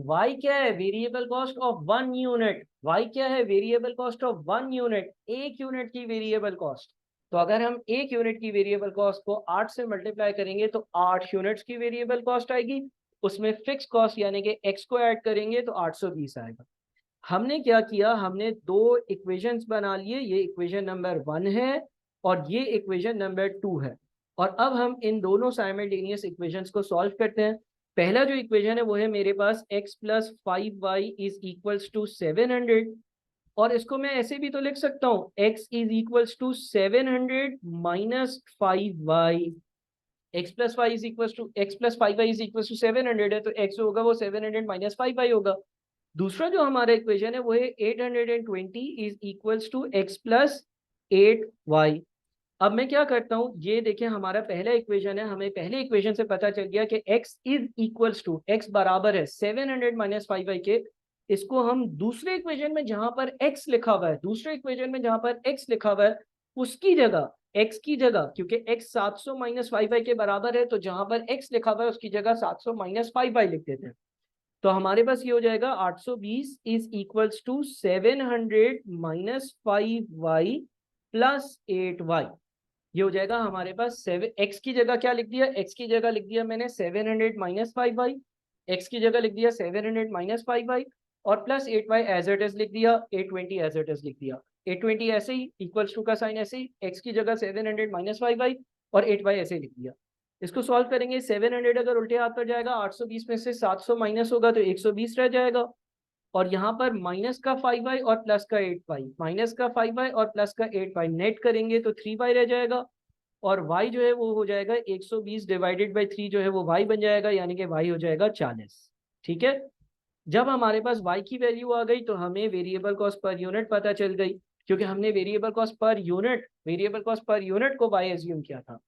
y क्या है, variable cost of 1 unit, y क्या है, वेरिएबल कॉस्ट ऑफ 1 यूनिट, एक यूनिट की वेरिएबल कॉस्ट। तो अगर हम एक यूनिट की वेरिएबल कॉस्ट को 8 से मल्टीप्लाई करेंगे तो 8 यूनिट्स की वेरिएबल कॉस्ट आएगी, उसमें फिक्स कॉस्ट यानी कि x को ऐड करेंगे तो 820 आएगा। हमने क्या किया, हमने दो इक्वेशंस बना लिए, ये इक्वेशन नंबर 1 है और ये इक्वेशन नंबर 2 है, और अब हम इन दोनों साइमल्टेनियस इक्वेशंस को सॉल्व करते हैं। पहला जो इक्वेशन है वो है मेरे पास x plus 5y is equals to 700, और इसको मैं ऐसे भी तो लिख सकता हूँ x is equals to 700 minus 5y, x plus 5 is equals to x plus 5y is equals to 700 है, तो x होगा वो 700 माइनस 5y होगा। दूसरा जो हमारा इक्वेशन है वो है 820 is equals to x plus 8y। अब मैं क्या करता हूँ, ये देखें हमारा पहला इक्वेशन है, हमें पहले इक्वेशन से पता चल गया कि x is equals to, x बराबर है 700 माइनस 5y के। इसको हम दूसरे इक्वेशन में जहां पर x लिखा हुआ है, दूसरे इक्वेशन में जहां पर x लिखा हुआ है उसकी जगह, x की जगह, क्योंकि x 700 माइनस 5y के बराबर है, तो जहां पर x लिखा हुआ है उसकी जगह 700 माइनस 5y लिख देते हैं। तो हमारे पास ये हो जाएगा 820 is equals to 700 minus 5y plus 8y। ये हो जाएगा हमारे पास 7x की जगह क्या लिख दिया, x की जगह लिख दिया मैंने 700 माइनस 5y, x की जगह लिख दिया 700 माइनस 5y, और plus 8y as it is लिख दिया, 820 एज इट इज लिख दिया। 820 ऐसे ही, इक्वल्स टू का साइन ऐसे ही, x की जगह 700 माइनस 5y और 8y ऐसे ही लिख दिया। इसको सॉल्व करेंगे, 700 अगर उल्टे हाथ पर जाएगा, 820 में से 700 माइनस होगा तो 120 रह जाएगा, और यहाँ पर माइनस का 5y और प्लस का 8y, माइनस का 5y और प्लस का 8y नेट करेंगे तो 3y रह जाएगा, और y जो है वो हो जाएगा 120 डिवाइडेड बाई 3 जो है वो y बन जाएगा, यानी कि y हो जाएगा 40। ठीक है, जब हमारे पास y की वैल्यू आ गई तो हमें वेरिएबल कॉस्ट पर यूनिट पता चल गई, क्योंकि हमने वेरिएबल कॉस्ट पर यूनिट को y एज्यूम किया था।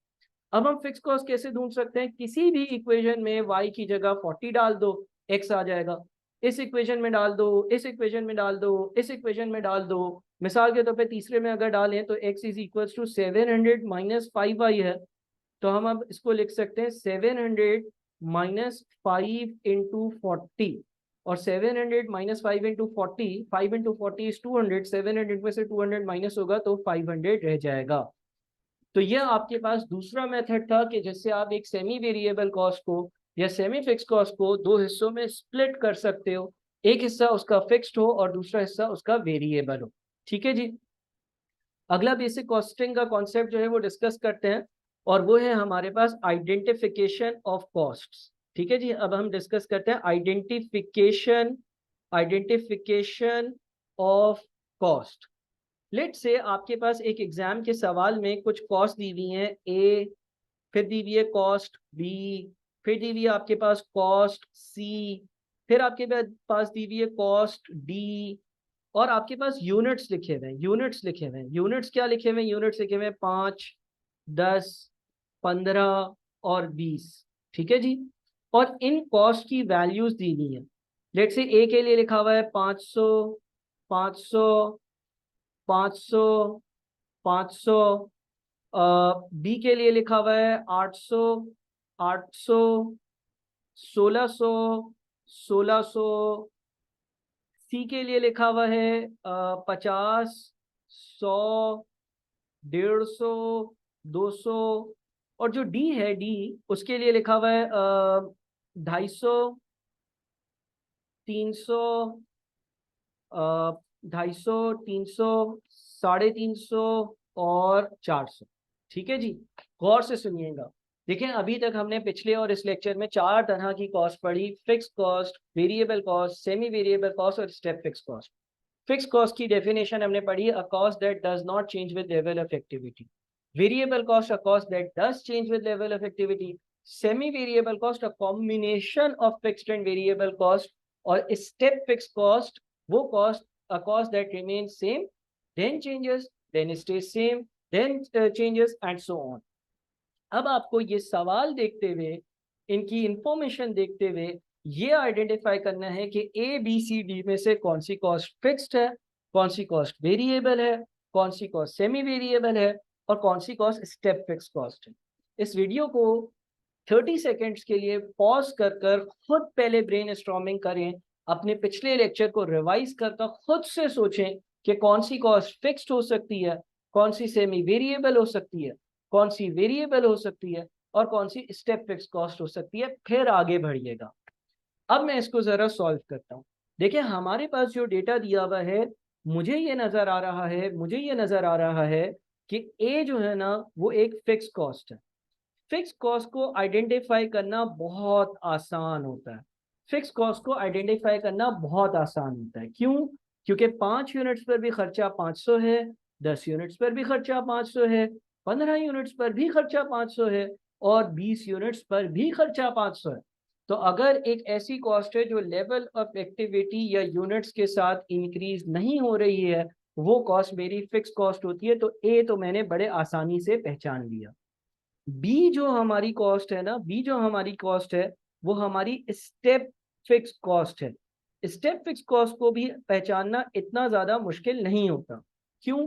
अब हम फिक्स कॉस्ट कैसे ढूंढ सकते हैं, किसी भी इक्वेशन में y की जगह 40 डाल दो, x आ जाएगा, इस इक्वेशन में डाल दो, इस इक्वेशन में डाल दो, इस इक्वेशन में डाल दो, मिसाल के तौर पे तीसरे में अगर डालें तो x is equals to 700 minus 5y है, तो हम अब इसको लिख सकते हैं 700 माइनस 5 इंटू 40, और 700 माइनस 5 इंटू 40, 5 इंटू 40 इज 200, 700 में से 200 माइनस होगा तो 500 रह जाएगा। तो यह आपके पास दूसरा मेथड था कि जिससे आप एक सेमी वेरिएबल कॉस्ट को या सेमी फिक्स कॉस्ट को दो हिस्सों में स्प्लिट कर सकते हो, एक हिस्सा उसका फिक्स्ड हो और दूसरा हिस्सा उसका वेरिएबल हो। ठीक है जी, अगला बेसिक कॉस्टिंग का कॉन्सेप्ट जो है वो डिस्कस करते हैं, और वो है हमारे पास आइडेंटिफिकेशन ऑफ कॉस्ट्स। ठीक है जी, अब हम डिस्कस करते हैं identification identification of cost. Let's say आपके पास एक एग्जाम के सवाल में कुछ कॉस्ट दी हुई है ए, फिर दी हुई है कॉस्ट बी, फिर दी हुई है आपके पास कॉस्ट सी, फिर आपके पास दी हुई है कॉस्ट डी, और आपके पास यूनिट्स लिखे हुए हैं। यूनिट्स लिखे हुए हैं, यूनिट्स क्या लिखे हुए हैं? यूनिट्स लिखे हुए हैं 5, 10, 15 और 20। ठीक है जी। और इन कॉस्ट की वैल्यूज दी हुई है। लेट से ए के लिए लिखा हुआ है 500, 500, 500, 500। बी के लिए लिखा हुआ है 800, 800, 1600, 1600। सी के लिए लिखा हुआ है 50, 100, 150, 200। और जो डी है, डी उसके लिए लिखा हुआ है 250, 300, 250, 300, 350 और 400। ठीक है जी। गौर से सुनिएगा। देखें, अभी तक हमने पिछले और इस लेक्चर में 4 तरह की कॉस्ट पढ़ी: fix cost, variable cost, semi variable cost और step fix cost. Fix cost की डेफिनेशन हमने पढ़ी: a cost that does not change with level of activity. Variable cost, a cost that does change with level of activity. Semi variable cost, a combination of fixed and variable cost. और step fix cost, वो cost, a cost that remains same, then changes, then stays same, then changes and so on. अब आपको ये सवाल देखते हुए, इनकी information देखते हुए ये आइडेंटिफाई करना है कि ए बी सी डी में से कौन सी कॉस्ट फिक्स्ड है, कौन सी कॉस्ट वेरिएबल है, कौन सी कॉस्ट सेमी वेरिएबल है और कौन सी कॉस्ट स्टेप फिक्स कॉस्ट है। इस वीडियो को 30 सेकेंड्स के लिए पॉज कर कर खुद पहले ब्रेन स्टॉर्मिंग करें, अपने पिछले लेक्चर को रिवाइज कर खुद से सोचें कि कौन सी कॉस्ट फिक्स्ड हो सकती है, कौन सी सेमी वेरिएबल हो सकती है, कौन सी वेरिएबल हो सकती है और कौन सी स्टेप फिक्स कॉस्ट हो सकती है, फिर आगे बढ़िएगा। अब मैं इसको जरा सॉल्व करता हूँ। देखिए, हमारे पास जो डेटा दिया हुआ है, मुझे ये नजर आ रहा है कि ए जो है ना वो एक फिक्स कॉस्ट है। फिक्स कॉस्ट को आइडेंटिफाई करना बहुत आसान होता है। फिक्स कॉस्ट को आइडेंटिफाई करना बहुत आसान होता है। क्यों? क्योंकि 5 यूनिट्स पर भी खर्चा 500 है, 10 यूनिट्स पर भी खर्चा 500 है, 15 यूनिट्स पर भी खर्चा 500 है और 20 यूनिट्स पर भी खर्चा 500 है। तो अगर एक ऐसी कॉस्ट है जो लेवल ऑफ एक्टिविटी या यूनिट्स के साथ इंक्रीज नहीं हो रही है, वो कॉस्ट मेरी फिक्स कॉस्ट होती है। तो ए तो मैंने बड़े आसानी से पहचान लिया। बी जो हमारी कॉस्ट है ना, बी जो हमारी कॉस्ट है वो हमारी स्टेप फिक्स कॉस्ट है। स्टेप फिक्स कॉस्ट को भी पहचानना इतना ज्यादा मुश्किल नहीं होता। क्यों?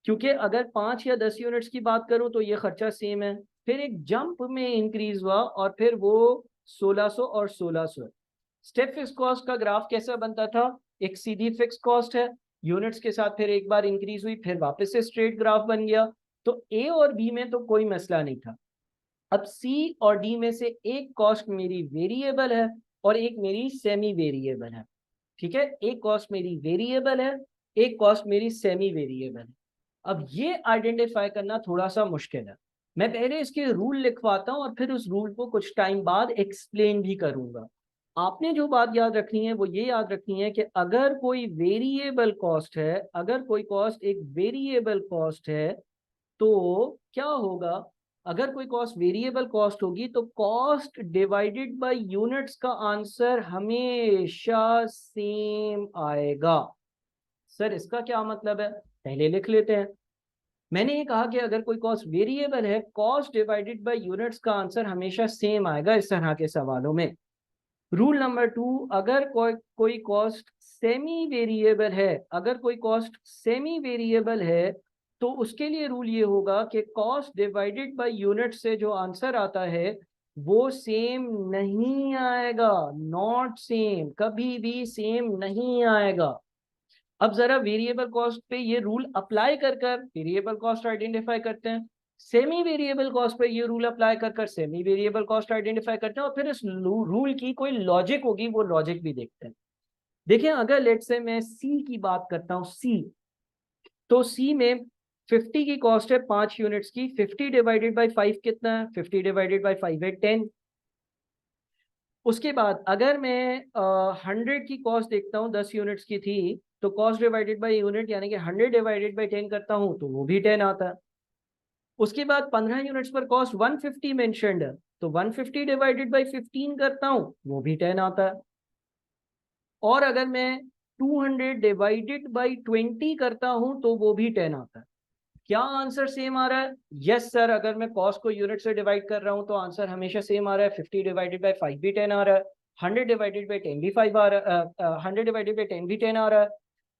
क्योंकि अगर 5 या 10 यूनिट्स की बात करूं तो ये खर्चा सेम है, फिर एक जंप में इंक्रीज हुआ और फिर वो 1600 और 1600 है। स्टेप फिक्स कॉस्ट का ग्राफ कैसा बनता था? एक सीधी फिक्स कॉस्ट है, यूनिट्स के साथ फिर एक बार इंक्रीज हुई, फिर वापस से स्ट्रेट ग्राफ बन गया। तो ए और बी में तो कोई मसला नहीं था। अब सी और डी में से एक कॉस्ट मेरी वेरिएबल है और एक मेरी सेमी वेरिएबल है। ठीक है, एक कॉस्ट मेरी वेरिएबल है, एक कॉस्ट मेरी सेमी वेरिएबल है। अब ये आइडेंटिफाई करना थोड़ा सा मुश्किल है। मैं पहले इसके रूल लिखवाता हूं और फिर उस रूल को कुछ टाइम बाद एक्सप्लेन भी करूंगा। आपने जो बात याद रखनी है वो ये याद रखनी है कि अगर कोई वेरिएबल कॉस्ट है, अगर कोई कॉस्ट एक वेरिएबल कॉस्ट है, तो क्या होगा? अगर कोई कॉस्ट वेरिएबल कॉस्ट होगी तो कॉस्ट डिवाइडेड बाय यूनिट्स का आंसर हमेशा सेम आएगा। सर इसका क्या मतलब है? पहले लिख लेते हैं। मैंने ये कहा कि अगर कोई कॉस्ट वेरिएबल है, कॉस्ट डिवाइडेड बाय यूनिट्स का आंसर हमेशा सेम आएगा इस तरह के सवालों में। रूल नंबर 2, अगर कोई कॉस्ट सेमी वेरिएबल है, अगर कोई कॉस्ट सेमी वेरिएबल है तो उसके लिए रूल ये होगा कि कॉस्ट डिवाइडेड बाय यूनिट से जो आंसर आता है वो सेम नहीं आएगा। नॉट सेम, कभी भी सेम नहीं आएगा। अब जरा वेरिएबल कॉस्ट पे ये रूल अप्लाई कर कर वेरिएबल कॉस्ट आइडेंटिफाई करते हैं, सेमी वेरिएबल कॉस्ट पे ये रूल अप्लाई कर कर सेमी वेरिएबल कॉस्ट आइडेंटिफाई करते हैं और फिर इस रूल की कोई लॉजिक होगी, वो लॉजिक भी देखते हैं। देखिए, अगर लेट से मैं सी की बात करता हूं, सी, तो सी में 50 की कॉस्ट है 5 यूनिट्स की। 50 डिवाइडेड बाई 5 कितना है? 50 डिवाइडेड बाई 5 है 10। उसके बाद अगर मैं 100 की कॉस्ट देखता हूँ, 10 यूनिट्स की थी, तो कॉस्ट डिवाइडेड बाय यूनिट यानी कि 100 डिवाइडेड बाय 10 करता हूँ तो वो भी 10 आता है। उसके बाद 15 यूनिट्स पर कॉस्ट 150 मेंशन्ड है, तो 150 डिवाइडेड बाय 15 करता हूँ वो भी 10 आता है। और अगर मैं 200 डिवाइडेड बाय 20 करता हूँ तो वो भी 10 आता है। क्या आंसर सेम आ रहा है? यस सर, अगर मैं कॉस्ट को यूनिट से डिवाइड कर रहा हूं तो आंसर हमेशा सेम आ रहा है। 50 डिवाइडेड बाय 5 भी 10 आ रहा है, 100 डिवाइडेड बाय 10 भी 5 आ रहा है, 100 डिवाइडेड बाय 10 भी 10 आ रहा है,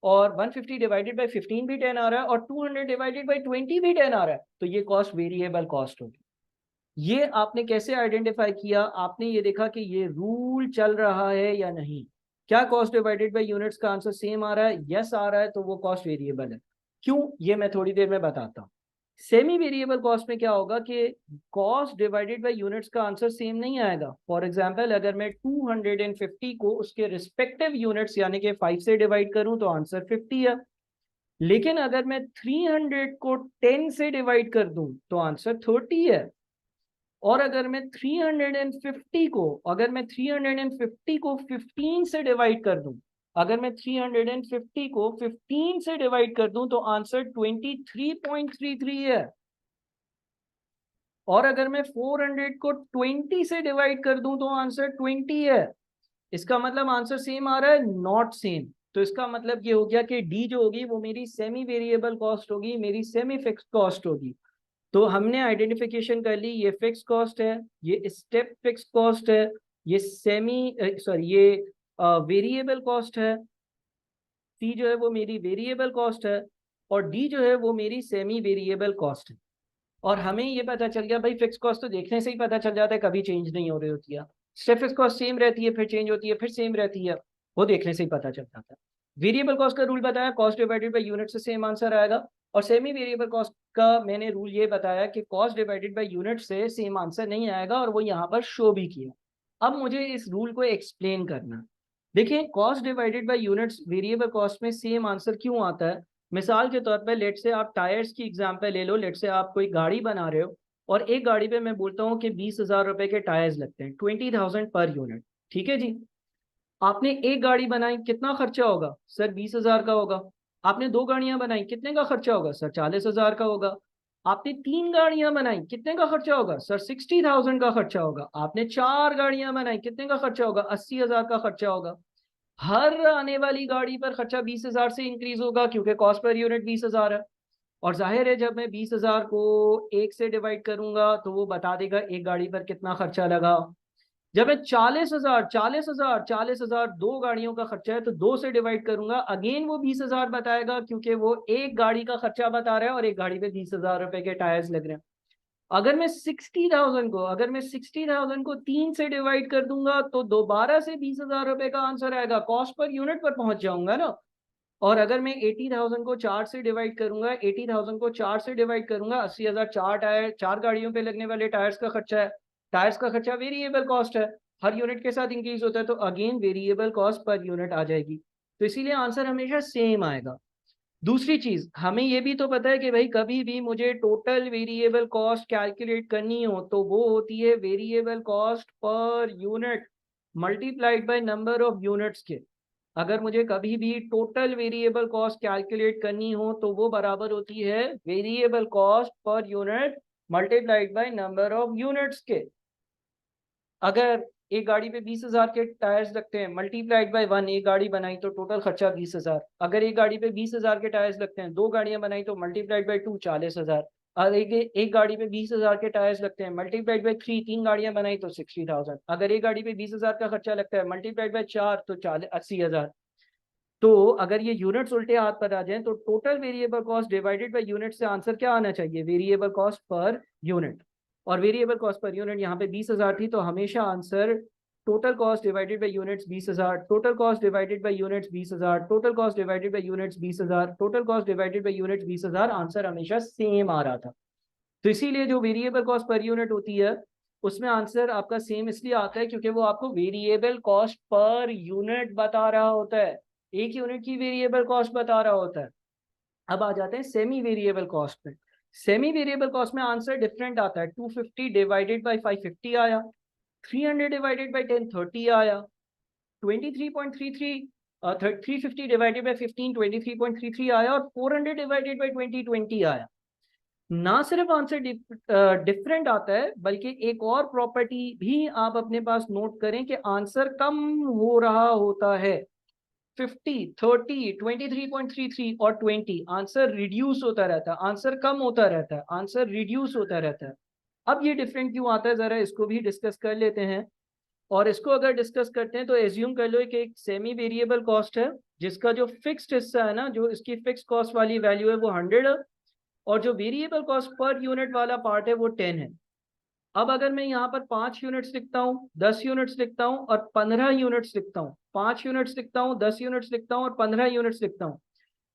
और 150 डिवाइडेड बाय 15 भी 10 आ रहा है, और 200 डिवाइडेड बाय 20 भी 10 आ रहा है। तो ये कॉस्ट वेरिएबल कॉस्ट होगी। ये आपने कैसे आइडेंटिफाई किया? आपने ये देखा कि ये रूल चल रहा है या नहीं। क्या कॉस्ट डिवाइडेड बाय यूनिट्स का आंसर सेम आ रहा है? यस आ रहा है, तो वो कॉस्ट वेरिएबल है। क्यों, ये मैं थोड़ी देर में बताता हूँ। सेमी वेरिएबल कॉस्ट में क्या होगा कि कॉस्ट डिवाइडेड बाय यूनिट्स का आंसर सेम नहीं आएगा। फॉर एग्जांपल, अगर मैं 250 को उसके रिस्पेक्टिव यूनिट्स यानी कि 5 से डिवाइड करूं तो आंसर 50 है, लेकिन अगर मैं 300 को 10 से डिवाइड कर दूं तो आंसर 30 है। और अगर मैं 350 को अगर मैं 350 को 15 से डिवाइड कर दूं, अगर मैं 350 को 15 से डिवाइड कर दूं तो आंसर 23.33 है। और अगर मैं 400 को 20 से डिवाइड कर दूं तो आंसर 20 है। इसका मतलब आंसर सेम आ रहा है? Not same. तो इसका मतलब ये हो गया कि डी जो होगी वो मेरी सेमी वेरिएबल कॉस्ट होगी, मेरी सेमी फिक्स्ड कॉस्ट होगी। तो हमने आइडेंटिफिकेशन कर ली, ये फिक्स कॉस्ट है, ये स्टेप फिक्स कॉस्ट है, ये ये वेरिएबल कॉस्ट है, सी जो है वो मेरी वेरिएबल कॉस्ट है, और डी जो है वो मेरी सेमी वेरिएबल कॉस्ट है। और हमें ये पता चल गया भाई, फिक्स कॉस्ट तो देखने से ही पता चल जाता है, कभी चेंज नहीं हो रही होती है। स्टेप फिक्स कॉस्ट सेम रहती है, फिर चेंज होती है, फिर सेम रहती है, वो देखने से ही पता चल जाता है। वेरिएबल कॉस्ट का रूल बताया, कॉस्ट डिवाइडेड बाय यूनिट से सेम आंसर आएगा। और सेमी वेरिएबल कॉस्ट का मैंने रूल ये बताया कि कॉस्ट डिवाइडेड बाय यूनिट से सेम आंसर नहीं आएगा, और वो यहाँ पर शो भी किया। अब मुझे इस रूल को एक्सप्लेन करना। देखिए, cost divided by units variable cost में सेम आंसर क्यों आता है? मिसाल के तौर पे लेट से आप टायर्स की एग्जांपल ले लो। लेट से आप कोई गाड़ी बना रहे हो, और एक गाड़ी पे मैं बोलता हूँ कि 20,000 रुपए के टायर्स लगते हैं, 20,000 पर यूनिट। ठीक है जी। आपने एक गाड़ी बनाई, कितना खर्चा होगा सर? 20,000 का होगा। आपने दो गाड़ियां बनाई, कितने का खर्चा होगा सर? 40,000 का होगा। आपने तीन गाड़ियां बनाई, कितने का खर्चा होगा सर? 60,000 का खर्चा होगा। आपने चार गाड़ियां बनाई, कितने का खर्चा होगा? 80,000 का खर्चा होगा। हर आने वाली गाड़ी पर खर्चा 20,000 से इंक्रीज होगा, क्योंकि कॉस्ट पर यूनिट 20,000 है। और जाहिर है, जब मैं 20,000 को एक से डिवाइड करूंगा तो वो बता देगा एक गाड़ी पर कितना खर्चा लगा। जब मैं 40,000 दो गाड़ियों का खर्चा है तो दो से डिवाइड करूंगा, अगेन वो 20,000 बताएगा, क्योंकि वो एक गाड़ी का खर्चा बता रहा है और एक गाड़ी पे 20,000 रुपए के टायर्स लग रहे हैं। अगर मैं 60,000 को तीन से डिवाइड कर दूंगा तो दोबारा से 20,000 रुपए का आंसर आएगा, कॉस्ट पर यूनिट पर पहुंच जाऊंगा ना। और अगर मैं 80,000 को चार से डिवाइड करूंगा, 80,000 को चार से डिवाइड करूंगा, 80,000 चार टायर, चार गाड़ियों पे लगने वाले टायर्स का खर्चा है। टायर्स का खर्चा वेरिएबल कॉस्ट है, हर यूनिट के साथ इंक्रीज होता है, तो again variable cost per unit आ जाएगी। तो इसीलिए आंसर हमेशा सेम आएगा। दूसरी चीज, हमें ये भी तो पता है कि भाई कभी भी मुझे टोटल वेरिएबल कॉस्ट कैलकुलेट करनी हो तो वो होती है variable cost per unit multiplied by number of units के। अगर मुझे कभी भी टोटल वेरिएबल कॉस्ट कैलकुलेट करनी हो तो वो बराबर होती है variable cost per unit multiplied by number of units के। अगर एक गाड़ी पे 20,000 के टायर्स लगते हैं, मल्टीप्लाइड बाय वन, एक गाड़ी बनाई तो टोटल खर्चा 20,000। अगर एक गाड़ी पे 20,000 के टायर्स लगते हैं, दो गाड़ियां बनाई तो मल्टीप्लाइड बाय टू, 40,000। और एक गाड़ी पे 20,000 के टायर्स लगते हैं, मल्टीप्लाइड बाय थ्री, तीन गाड़ियां बनाई तो 60,000। अगर एक गाड़ी पे 20,000 का खर्चा लगता है, मल्टीप्लाइड बाय चार तो 80,000। तो अगर ये यूनिट्स उल्टे हाथ पर आ जाएं तो total variable cost divided by unit से आंसर क्या आना चाहिए? Variable cost per unit. और वेरिएबल कॉस्ट पर यूनिट यहाँ पे 20,000 थी, तो हमेशा answer total cost divided by units 20,000, total cost divided by units 20,000, total cost divided by units 20,000, total cost divided by units 20,000, answer हमेशा सेम आ रहा था। तो इसीलिए जो वेरिएबल कॉस्ट पर यूनिट होती है उसमें आंसर आपका सेम इसलिए आता है क्योंकि वो आपको वेरिएबल कॉस्ट पर यूनिट बता रहा होता है, एक यूनिट की वेरिएबल कॉस्ट बता रहा होता है। अब आ जाते हैं सेमी वेरिएबल कॉस्ट में। सेमी वेरिएबल कॉस्ट में आंसर डिफरेंट आता है। 250 डिवाइडेड बाय 550 आया, 300 डिवाइडेड बाई 10 30 आया, 23.33 350 डिवाइडेड बाई 15 23.33 आया, और 400 डिवाइडेड बाई 20 आया। ना सिर्फ आंसर डिफरेंट आता है, बल्कि एक और प्रॉपर्टी भी आप अपने पास नोट करें कि आंसर कम हो रहा होता है। 50, 30, 23.33 और 20, आंसर रिड्यूस होता रहता है, आंसर कम होता रहता है, आंसर रिड्यूस होता रहता है। अब ये डिफरेंट क्यों आता है, जरा इसको भी डिस्कस कर लेते हैं। और इसको अगर डिस्कस करते हैं तो एज्यूम कर लो कि एक सेमी वेरिएबल कॉस्ट है, जिसका जो फिक्स्ड हिस्सा है ना, जो इसकी फिक्स कॉस्ट वाली वैल्यू है वो 100 है, और जो वेरिएबल कॉस्ट पर यूनिट वाला पार्ट है वो 10 है। अब अगर मैं यहाँ पर 5 यूनिट्स लिखता हूँ, 10 यूनिट्स लिखता हूँ और 15 यूनिट्स लिखता हूँ, 5 यूनिट्स लिखता हूँ, 10 यूनिट्स लिखता हूँ और 15 यूनिट्स लिखता हूँ,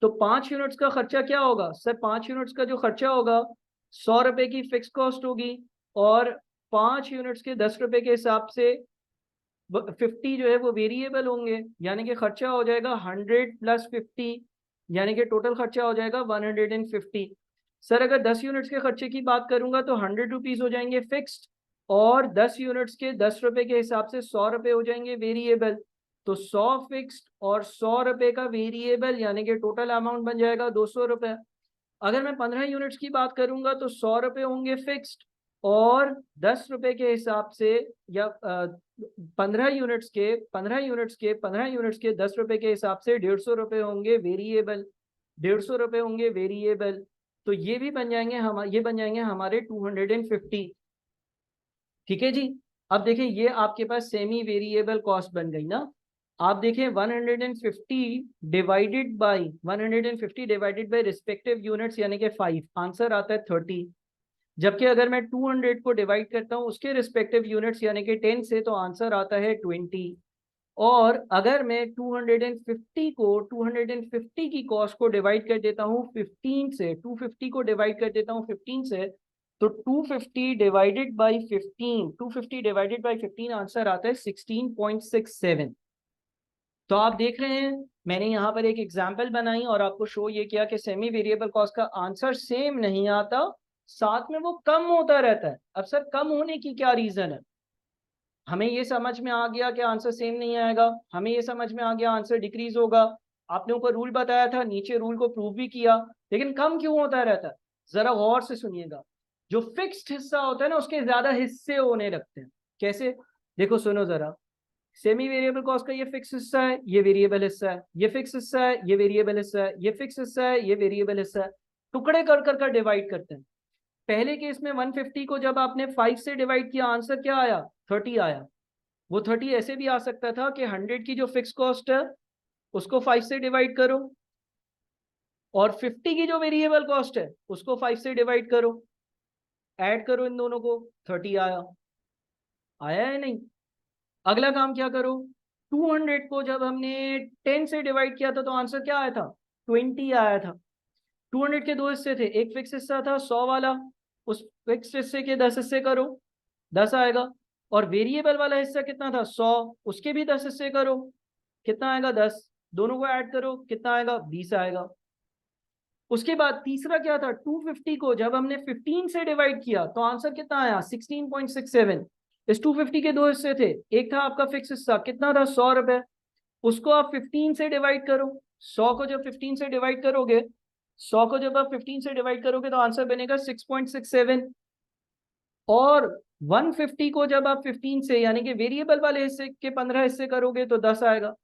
तो 5 यूनिट्स का खर्चा क्या होगा सर? 5 यूनिट्स का जो खर्चा होगा 100 रुपए की फिक्स कॉस्ट होगी, और 5 यूनिट्स के 10 रुपए के हिसाब से 50 जो है वो वेरिएबल होंगे, यानी कि खर्चा हो जाएगा 100 प्लस 50, यानी कि टोटल खर्चा हो जाएगा 150। सर अगर 10 यूनिट्स के खर्चे की बात करूंगा तो 100 रुपीज हो जाएंगे फिक्स्ड, और 10 यूनिट्स के 10 रुपए के हिसाब से 100 रुपए हो जाएंगे वेरिएबल। तो 100 फिक्स्ड और 100 रुपए का वेरिएबल, यानी कि टोटल अमाउंट बन जाएगा 200 रुपए। अगर मैं 15 यूनिट्स की बात करूंगा तो 100 रुपए होंगे फिक्स्ड, और 10 रुपए के हिसाब से, या 15 यूनिट्स के 10 रुपए के हिसाब से 150 रुपए होंगे वेरिएबल, 150 रुपए होंगे वेरिएबल। तो ये भी बन जाएंगे ये बन जाएंगे हमारे 250। ठीक है जी। अब देखें ये आपके पास सेमी वेरिएबल कॉस्ट बन गई ना। आप देखें 150 डिवाइडेड बाई रिस्पेक्टिव यूनिट्स, यानी कि 5, आंसर आता है 30। जबकि अगर मैं 200 को डिवाइड करता हूं उसके रिस्पेक्टिव यूनिट्स यानी कि 10 से, तो आंसर आता है 20। और अगर मैं 250 की कॉस्ट को डिवाइड कर देता हूं 15 से, 250 को डिवाइड कर देता हूं 15 से, तो 250 डिवाइडेड बाई 15 आंसर आता है 16.67। तो आप देख रहे हैं मैंने यहाँ पर एक एग्जाम्पल बनाई और आपको शो ये किया कि सेमी वेरिएबल कॉस्ट का आंसर सेम नहीं आता, साथ में वो कम होता रहता है। अब सर कम होने की क्या रीजन है? हमें ये समझ में आ गया कि आंसर सेम नहीं आएगा, हमें ये समझ में आ गया आंसर डिक्रीज होगा, आपने ऊपर रूल बताया था, नीचे रूल को प्रूव भी किया, लेकिन कम क्यों होता रहता है? जरा गौर से सुनिएगा। जो फिक्स्ड हिस्सा होता है ना उसके ज्यादा हिस्से होने लगते हैं। कैसे? देखो सुनो जरा, सेमी वेरिएबल कॉस्ट का ये फिक्स हिस्सा है, ये वेरिएबल हिस्सा है, ये फिक्स हिस्सा है, ये वेरिएबल हिस्सा है, ये फिक्स हिस्सा है, ये वेरिएबल हिस्सा है, टुकड़े कर कर डिवाइड करते हैं। पहले केस में 150 को जब आपने 5 से डिवाइड किया आंसर क्या आया? 30 आया। वो 30 ऐसे भी आ सकता था कि 100 की जो फिक्स कॉस्ट है उसको 5 से डिवाइड करो, और 50 की जो वेरिएबल कॉस्ट है उसको 5 से डिवाइड करो, ऐड करो इन दोनों को, 30 आया। आया है नहीं? अगला काम क्या करो, 200 को जब हमने 10 से डिवाइड किया था तो आंसर क्या आया था? 20 आया था। 200 के दो हिस्से थे, एक फिक्स हिस्सा था 100 वाला, उस फिक्स हिस्से के 10 हिस्से करो, 10 आएगा। और वेरिएबल वाला हिस्सा कितना था? 100, उसके भी 10 हिस्से करो, कितना आएगा? 10। दोनों को ऐड करो, कितना आएगा? 20 आएगा। उसके बाद तीसरा क्या था, 250 को जब हमने 15 से डिवाइड किया तो आंसर कितना आया? 16.67। इस 250 के दो हिस्से थे, एक था आपका फिक्स हिस्सा, कितना था? 100 रुपए, उसको आप 15 से डिवाइड करो। 100 को जब 15 से डिवाइड करोगे, 100 को जब आप 15 से डिवाइड करोगे तो आंसर बनेगा 6.67। और 150 को जब आप 15 से, यानी कि वेरिएबल वाले हिस्से के 15 हिस्से करोगे तो 10 आएगा।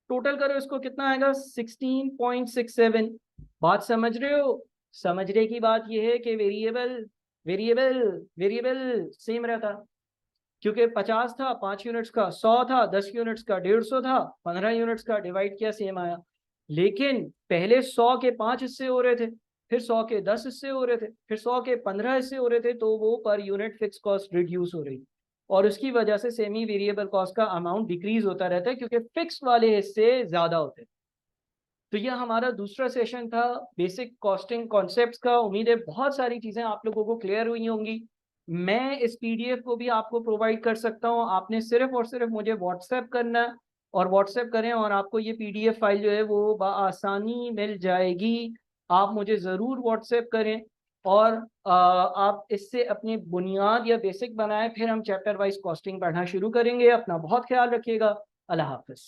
टोटल करो इसको, कितना आएगा? 16.67। बात समझ रहे हो? समझने की बात यह है कि वेरिएबल वेरिएबल वेरिएबल सेम रहता, क्योंकि 50 था 5 यूनिट्स का, 100 था 10 यूनिट्स का, 150 था 15 यूनिट्स का, डिवाइड किया सेम आया। लेकिन पहले 100 के 5 हिस्से हो रहे थे, फिर 100 के 10 हिस्से हो रहे थे, फिर 100 के 15 हिस्से हो रहे थे, तो वो per unit fix cost reduce हो रही, और उसकी वजह से सेमी वेरिएबल कॉस्ट का अमाउंट डिक्रीज होता रहता है, क्योंकि फिक्स वाले हिस्से ज्यादा होते हैं। तो यह हमारा दूसरा सेशन था बेसिक कॉस्टिंग कॉन्सेप्ट्स का। उम्मीद है बहुत सारी चीजें आप लोगों को क्लियर हुई होंगी। मैं इस पीडीएफ को भी आपको प्रोवाइड कर सकता हूं, आपने सिर्फ और सिर्फ मुझे व्हाट्सएप करना है, और व्हाट्सएप करें और आपको ये पीडीएफ फाइल जो है वो बआसानी मिल जाएगी। आप मुझे ज़रूर व्हाट्सएप करें। और आप इससे अपनी बुनियाद या बेसिक बनाएं, फिर हम चैप्टर वाइज कॉस्टिंग पढ़ना शुरू करेंगे। अपना बहुत ख्याल रखिएगा। अल्लाह हाफिज़।